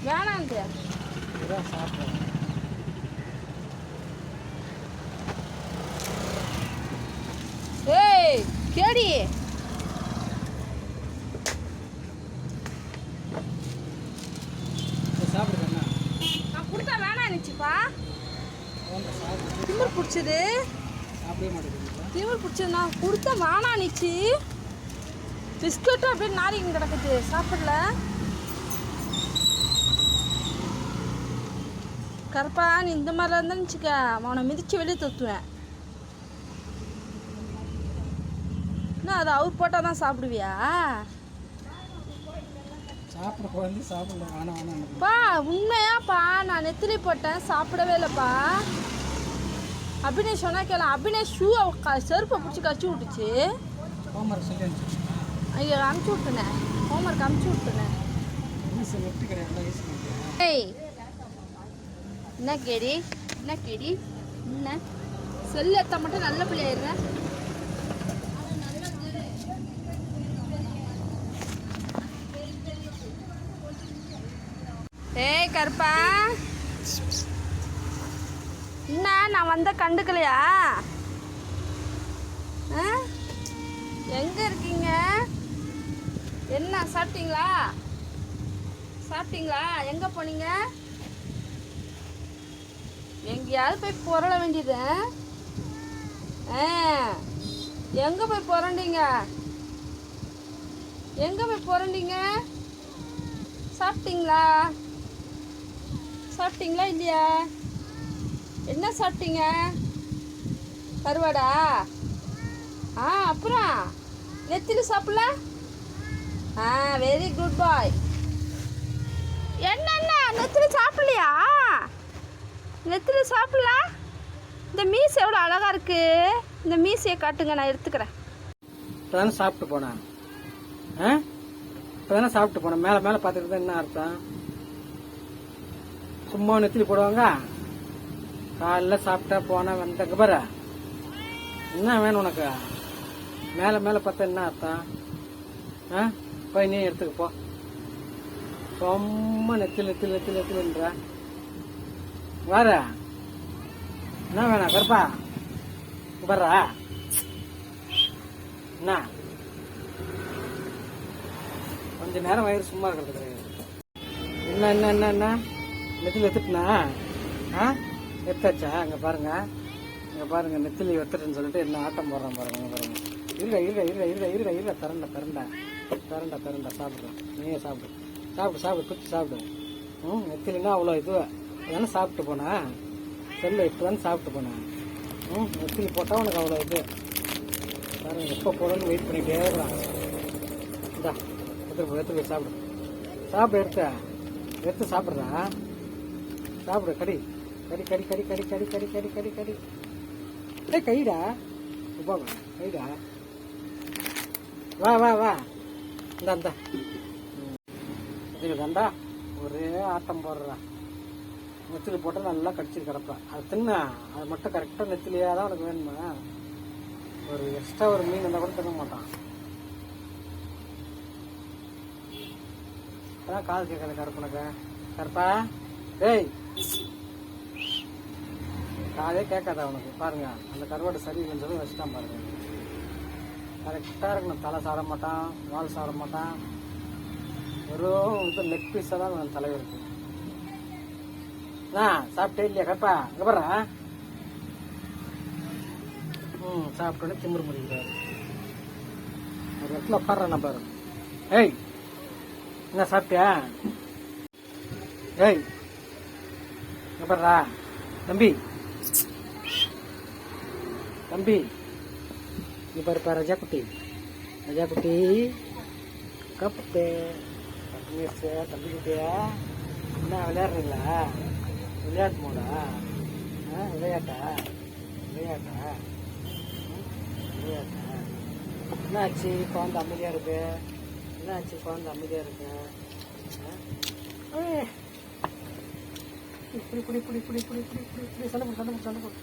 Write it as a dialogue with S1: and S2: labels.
S1: வேணாம்
S2: சாப்பிட்றேன்.
S1: ஏய் கேடி
S2: சாப்பிடுறேண்ணா.
S1: நான் கொடுத்தா வேணாம் நினச்சிப்பா.
S2: சாப்பிடு.
S1: திமிர் பிடிச்சது.
S2: சாப்பிடவே மாட்டேங்குது.
S1: திமிர் பிடிச்சது நான் கொடுத்தா வேணாம் நிச்சு. பிஸ்கட்டும் அப்படியே நாரிங்க கிடக்குது. சாப்பிடல கருப்பா. நீ இந்த மாதிரிலாம் இருந்தா நினச்சிக்க அவனை மிதிச்சு வெளியே தத்துவேன். என்ன அது அவர் போட்டால் தான் சாப்பிடுவியா?
S2: சாப்பிட குழந்தை சாப்பிடல. வேணாம் வேணாம்.
S1: பா உண்மையாப்பா நான் நெத்திலி போட்டேன் சாப்பிடவே இல்லைப்பா. அபினேஷ் சொன்னா கேள. அபினேஷ் ஷூ செருப்பை பிடிச்சி கடிச்சு விட்டுச்சு.
S2: ஹோம்ஒர்க் சொல்லி அனுப்பிச்சு.
S1: ஐயோ அனுப்பிச்சி விட்டுனேன். ஹோம்ஒர்க் அனுப்பிச்சி விட்டுனேன்.
S2: நெட்டு கிடையாது.
S1: ஏய் என்ன கேடி என்ன கேடி என்ன செல்லு எத்த மட்டும் நல்ல பிள்ளையாயிடுறேன். ஏய் கருப்பா என்ன நான் வந்த கண்டுக்கலையா? எங்க இருக்கீங்க? என்ன சாப்பிட்டீங்களா? சாப்பிட்டீங்களா? எங்க போனீங்க? எங்கேயாவது போய் புரள வேண்டியது. எங்க போய் புரண்டீங்க? எங்க போய் புரண்டீங்க? சாப்பிட்டீங்களா? சாப்பிட்டீங்களா இல்லையா? என்ன சாப்பிட்டீங்க? கருவாடா? அப்புறம் நெத்திலி சாப்பிடல? வெரி குட் பாய். என்ன நெத்திலி சாப்பிடலையா? நெத்திலி சாப்பிடல? இந்த மீசை எவ்வளோ அழகா இருக்கு. இந்த மீசையை காட்டுங்க, நான் எடுத்துக்கிறேன்.
S2: இப்போதானே சாப்பிட்டு போனேன். இப்போதானே சாப்பிட்டு போனேன். மேலே மேலே பார்த்துட்டு தான் என்ன அர்த்தம்? சும்மா நெத்திலி போடுவாங்க. காலைல சாப்பிட்டா போனா வந்தங்க பாரு. என்ன வேணும் உனக்கு? மேலே மேலே பார்த்தா என்ன அர்த்தம்? போய் நீ எடுத்துக்க போ. சும்மா நெத்திலி நெத்திலி நெத்திலி நெத்திலின்ற வர என்ன வேணா கருப்பா வர்றா என்ன? கொஞ்ச நேரம் வயிறு சும்மா இருக்கிறது கிடையாது. என்ன என்ன என்ன என்ன நெத்திலி எடுத்துட்டுனா? எடுத்தாச்சா? அங்கே பாருங்க, இங்கே பாருங்க, நெத்திலி எடுத்துட்டுன்னு சொல்லிட்டு என்ன ஆட்டம் போடுறான் பாருங்க. அங்கே பாருங்க. இருடா இருடா இருடா இருடா இருடா இருடா தரண்டா தரண்டா தரண்டா தரண்டா சாப்பிட்றேன். நீயே சாப்பிடு சாப்பிடு சாப்பிடு குச்சி சாப்பிடு. நெத்திலினா அவ்வளோ இது ஏன்னா சாப்பிட்டு போனா செல்ல இப்போ தானே சாப்பிட்டு போனேன். நெத்திலி போட்டால் உனக்கு அவ்வளோ இது பாருங்க. எப்போ போடணும்னு வெயிட் பண்ணிகிட்டே இருக்கிறான். இந்தா எடுத்து போய் சாப்பிடு. சாப்பிடு எடுத்து சாப்பிட்றா. சாப்பிடு. கடி கடி கடி கடி கடி கடி கடி கடி கடி கடி டே கைடா. வா கைடா. வா வா வா. இந்தா இதுதாண்டா ஒரே ஆட்டம் போடுறா. நெத்திலி போட்டால் நல்லா கடிச்சிட்டு கிடப்பா. அது தின்ன அது மட்டும் கரெக்டாக நெத்திலியாக தான் உனக்கு வேணுமா? ஒரு எக்ஸ்ட்ரா ஒரு மீன் இருந்தால் கூட தின்ன மாட்டான். அதான் காது கேட்காத கருப்பனுக்கு. கருப்பா டேய் காதே கேட்காத அவனுக்கு. பாருங்க அந்த கருவாடு சரியில்லைன்னு சொல்லி வச்சுட்டான் பாருங்க. கரெக்டாக இருக்கணும். தலை சாட மாட்டான், வால் சாட மாட்டான். வெறும் இது நெக் பீஸாக தான் அந்த தலைவருக்கு. சாப்பிட்டே இல்லையா கருப்பா? இங்கே பாரு. சாப்பிட்டோன்னே திமிரு முடிக்கிறாரு. ஒரு இடத்துல உட்காடுறான் பாரு. ஏய் என்ன சாப்பிட்டியா? ஏய் இங்கே பாருடா தம்பி தம்பி. இங்கே பாருப்பா ரஜா குட்டி கப்பு தம்பி குட்டியா. என்ன விளையாடுறீங்களா? விளையாட்டு மோடா? விளையாட்டா என்னாச்சு? குழந்தை அமைதியாக இருக்கு. என்னாச்சு? குழந்தை அமைதியாக இருக்கு. இப்படி இப்படி இப்படி இப்படி இப்படி இப்படி இப்படி சண்டை போடு